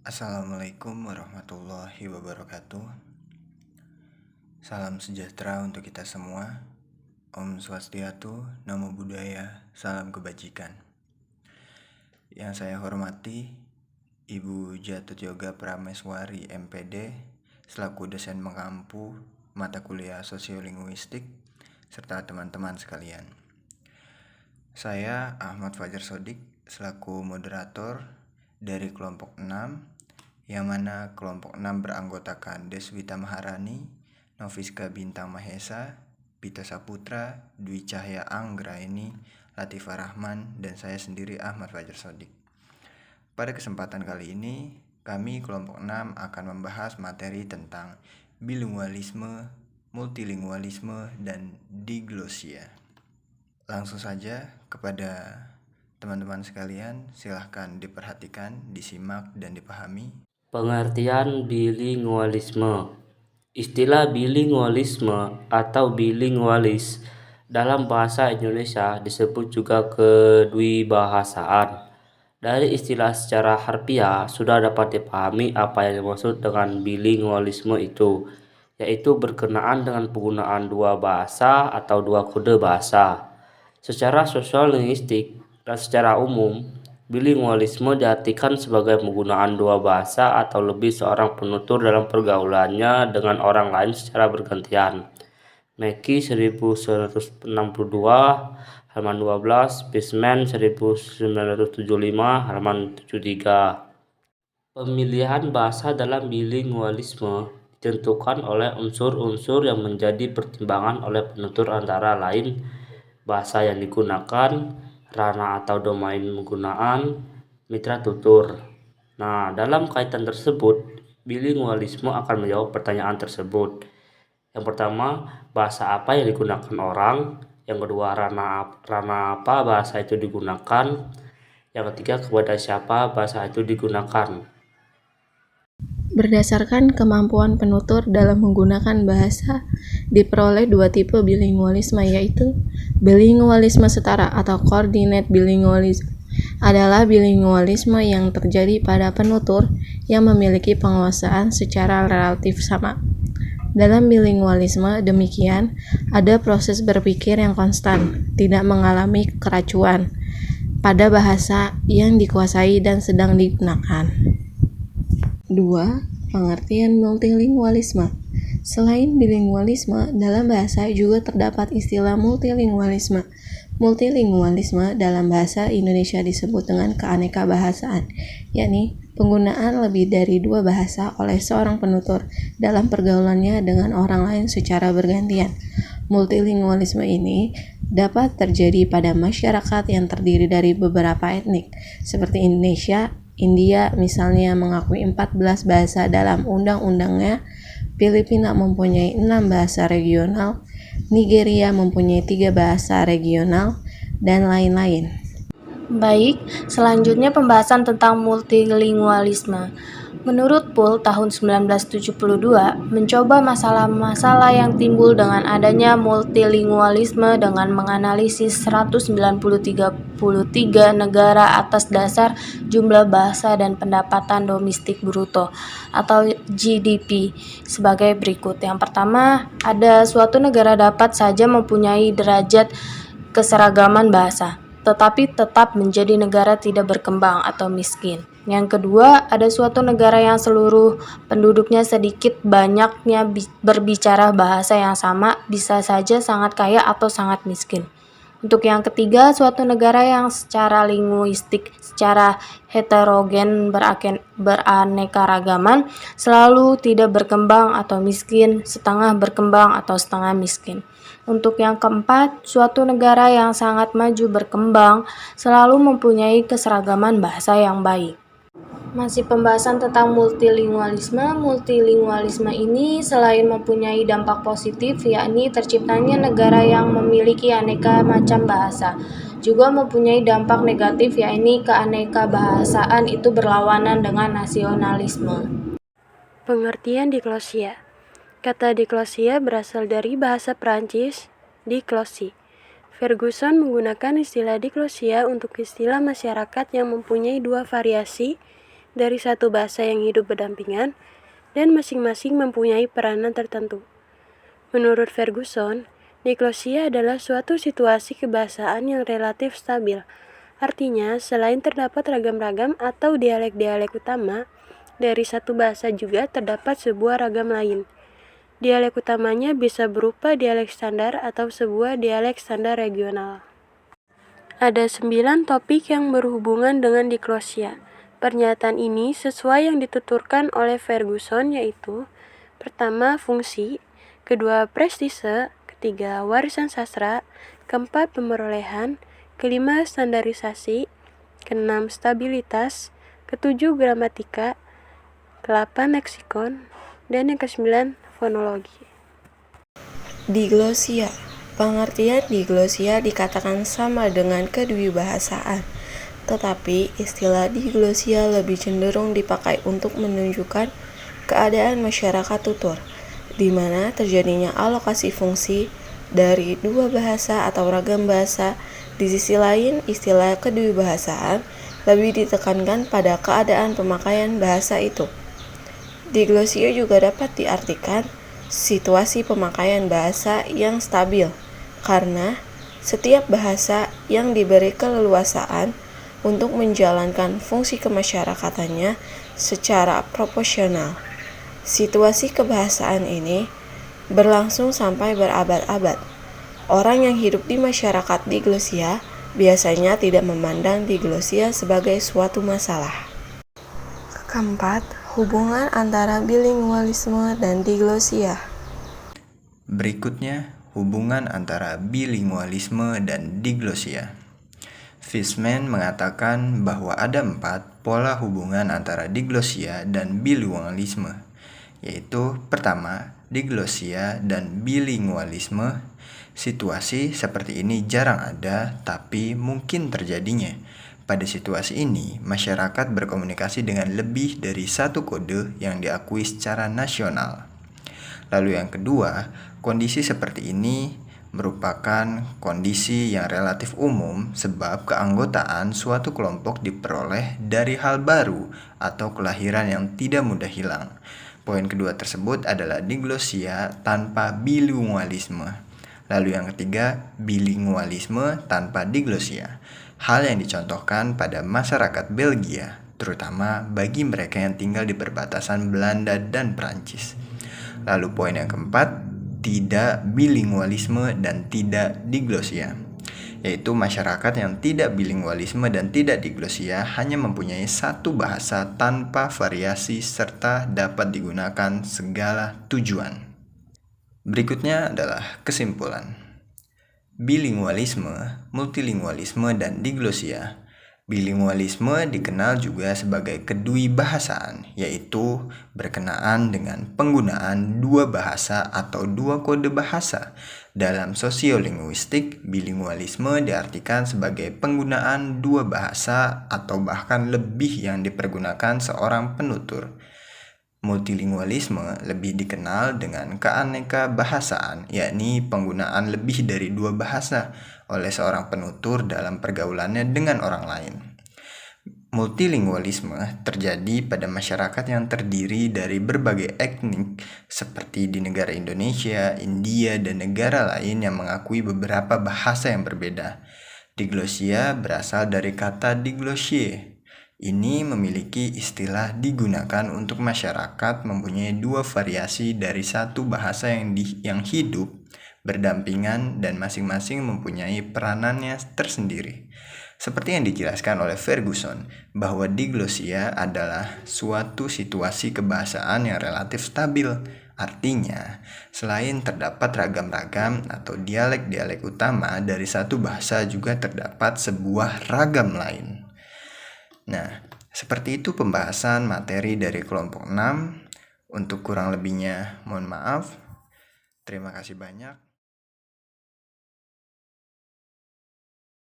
Assalamualaikum warahmatullahi wabarakatuh. Salam sejahtera untuk kita semua. Om Swastiastu, Namo Buddhaya, salam kebajikan. Yang saya hormati Ibu Jatut Yoga Prameswari MPD selaku dosen mengampu mata kuliah Sosiolinguistik serta teman-teman sekalian. Saya Ahmad Fajar Sodik selaku moderator dari kelompok 6, yang mana kelompok 6 beranggotakan Deswita Maharani, Noviska Bintang Mahesa, Pita Saputra, Dwi Cahya Anggraini, Latifah Rahman, dan saya sendiri Ahmad Fajar Sodik. Pada kesempatan kali ini, kami kelompok 6 akan membahas materi tentang bilingualisme, multilingualisme, dan diglosia. Langsung saja kepada teman-teman sekalian, silahkan diperhatikan, disimak, dan dipahami. Pengertian bilingualisme. Istilah bilingualisme atau bilingualis dalam bahasa Indonesia disebut juga kedwibahasaan. Dari istilah secara harfiah sudah dapat dipahami apa yang dimaksud dengan bilingualisme itu, yaitu berkenaan dengan penggunaan dua bahasa atau dua kode bahasa. Secara sosiolinguistik dan secara umum, bilingualisme diartikan sebagai penggunaan dua bahasa atau lebih seorang penutur dalam pergaulannya dengan orang lain secara bergantian. Meki 1962 halaman 12, Bisman 1975 halaman 73. Pemilihan bahasa dalam bilingualisme ditentukan oleh unsur-unsur yang menjadi pertimbangan oleh penutur antara lain bahasa yang digunakan, ranah atau domain penggunaan, mitra tutur. Nah, dalam kaitan tersebut, bilingualisme akan menjawab pertanyaan tersebut. Yang pertama, bahasa apa yang digunakan orang? Yang kedua, ranah apa bahasa itu digunakan? Yang ketiga, kepada siapa bahasa itu digunakan? Berdasarkan kemampuan penutur dalam menggunakan bahasa, diperoleh dua tipe bilingualisme, yaitu bilingualisme setara atau coordinate bilingualism adalah bilingualisme yang terjadi pada penutur yang memiliki penguasaan secara relatif sama. Dalam bilingualisme demikian, ada proses berpikir yang konstan, tidak mengalami keracuan pada bahasa yang dikuasai dan sedang digunakan. 2. Pengertian multilingualisme. Selain bilingualisme, dalam bahasa juga terdapat istilah multilingualisme. Multilingualisme dalam bahasa Indonesia disebut dengan keanekabahasaan, yakni penggunaan lebih dari dua bahasa oleh seorang penutur dalam pergaulannya dengan orang lain secara bergantian. Multilingualisme ini dapat terjadi pada masyarakat yang terdiri dari beberapa etnik, seperti Indonesia. India misalnya mengakui 14 bahasa dalam undang-undangnya, Filipina mempunyai 6 bahasa regional, Nigeria mempunyai 3 bahasa regional, dan lain-lain. Baik, selanjutnya pembahasan tentang multilingualisme. Menurut Pool tahun 1972, mencoba masalah-masalah yang timbul dengan adanya multilingualisme dengan menganalisis 193 negara atas dasar jumlah bahasa dan pendapatan domestik bruto atau GDP sebagai berikut. Yang pertama, ada suatu negara dapat saja mempunyai derajat keseragaman bahasa, tetapi tetap menjadi negara tidak berkembang atau miskin. Yang kedua, ada suatu negara yang seluruh penduduknya sedikit banyaknya berbicara bahasa yang sama, bisa saja sangat kaya atau sangat miskin. Untuk yang ketiga, suatu negara yang secara linguistik, secara heterogen beraneka ragaman, selalu tidak berkembang atau miskin, setengah berkembang atau setengah miskin. Untuk yang keempat, suatu negara yang sangat maju berkembang, selalu mempunyai keseragaman bahasa yang baik. Masih pembahasan tentang multilingualisme. Multilingualisme ini selain mempunyai dampak positif, yakni terciptanya negara yang memiliki aneka macam bahasa, juga mempunyai dampak negatif, yakni keanekabahasaan itu berlawanan dengan nasionalisme. Pengertian diglosia. Kata diglosia berasal dari bahasa Prancis, diglosi. Ferguson menggunakan istilah diglosia untuk istilah masyarakat yang mempunyai dua variasi, dari satu bahasa yang hidup berdampingan dan masing-masing mempunyai peranan tertentu. Menurut Ferguson, diglosia adalah suatu situasi kebahasaan yang relatif stabil. Artinya, selain terdapat ragam-ragam atau dialek-dialek utama, dari satu bahasa juga terdapat sebuah ragam lain. Dialek utamanya bisa berupa dialek standar atau sebuah dialek standar regional. Ada 9 topik yang berhubungan dengan diglosia. Pernyataan ini sesuai yang dituturkan oleh Ferguson, yaitu: pertama, fungsi; kedua, prestise; ketiga, warisan sastra; keempat, pemerolehan; kelima, standarisasi; keenam, stabilitas; ketujuh, gramatika; ke-8, leksikon; dan yang ke-9, fonologi. Diglosia. Pengertian diglosia dikatakan sama dengan kedwibahasaan, tetapi istilah diglosia lebih cenderung dipakai untuk menunjukkan keadaan masyarakat tutur, di mana terjadinya alokasi fungsi dari dua bahasa atau ragam bahasa. Di sisi lain, istilah kedwibahasaan lebih ditekankan pada keadaan pemakaian bahasa itu. Diglosia juga dapat diartikan situasi pemakaian bahasa yang stabil, karena setiap bahasa yang diberi keleluasaan untuk menjalankan fungsi kemasyarakatannya secara proporsional. Situasi kebahasaan ini berlangsung sampai berabad-abad. Orang yang hidup di masyarakat diglosia biasanya tidak memandang diglosia sebagai suatu masalah. Keempat, hubungan antara bilingualisme dan diglosia. Berikutnya, hubungan antara bilingualisme dan diglosia. Fishman mengatakan bahwa ada 4 pola hubungan antara diglosia dan bilingualisme, yaitu pertama, diglosia dan bilingualisme. Situasi seperti ini jarang ada, tapi mungkin terjadinya. Pada situasi ini, masyarakat berkomunikasi dengan lebih dari satu kode yang diakui secara nasional. Lalu yang kedua, kondisi seperti ini merupakan kondisi yang relatif umum sebab keanggotaan suatu kelompok diperoleh dari hal baru atau kelahiran yang tidak mudah hilang. Poin kedua tersebut adalah diglosia tanpa bilingualisme. Lalu yang ketiga, bilingualisme tanpa diglosia. Hal yang dicontohkan pada masyarakat Belgia, terutama bagi mereka yang tinggal di perbatasan Belanda dan Prancis. Lalu poin yang keempat, tidak bilingualisme dan tidak diglosia, yaitu masyarakat yang tidak bilingualisme dan tidak diglosia hanya mempunyai satu bahasa tanpa variasi serta dapat digunakan segala tujuan. Berikutnya adalah kesimpulan. Bilingualisme, multilingualisme, dan diglosia. Bilingualisme dikenal juga sebagai kedwibahasaan, yaitu berkenaan dengan penggunaan dua bahasa atau dua kode bahasa. Dalam sosiolinguistik, bilingualisme diartikan sebagai penggunaan dua bahasa atau bahkan lebih yang dipergunakan seorang penutur. Multilingualisme lebih dikenal dengan keaneka-bahasaan, yakni penggunaan lebih dari dua bahasa oleh seorang penutur dalam pergaulannya dengan orang lain. Multilingualisme terjadi pada masyarakat yang terdiri dari berbagai etnik seperti di negara Indonesia, India, dan negara lain yang mengakui beberapa bahasa yang berbeda. Diglosia berasal dari kata diglosie. Ini memiliki istilah digunakan untuk masyarakat mempunyai dua variasi dari satu bahasa yang hidup berdampingan dan masing-masing mempunyai peranannya tersendiri. Seperti yang dijelaskan oleh Ferguson, bahwa diglosia adalah suatu situasi kebahasaan yang relatif stabil. Artinya, selain terdapat ragam-ragam atau dialek-dialek utama dari satu bahasa, juga terdapat sebuah ragam lain. Nah, seperti itu pembahasan materi dari kelompok 6. Untuk kurang lebihnya, mohon maaf. Terima kasih banyak.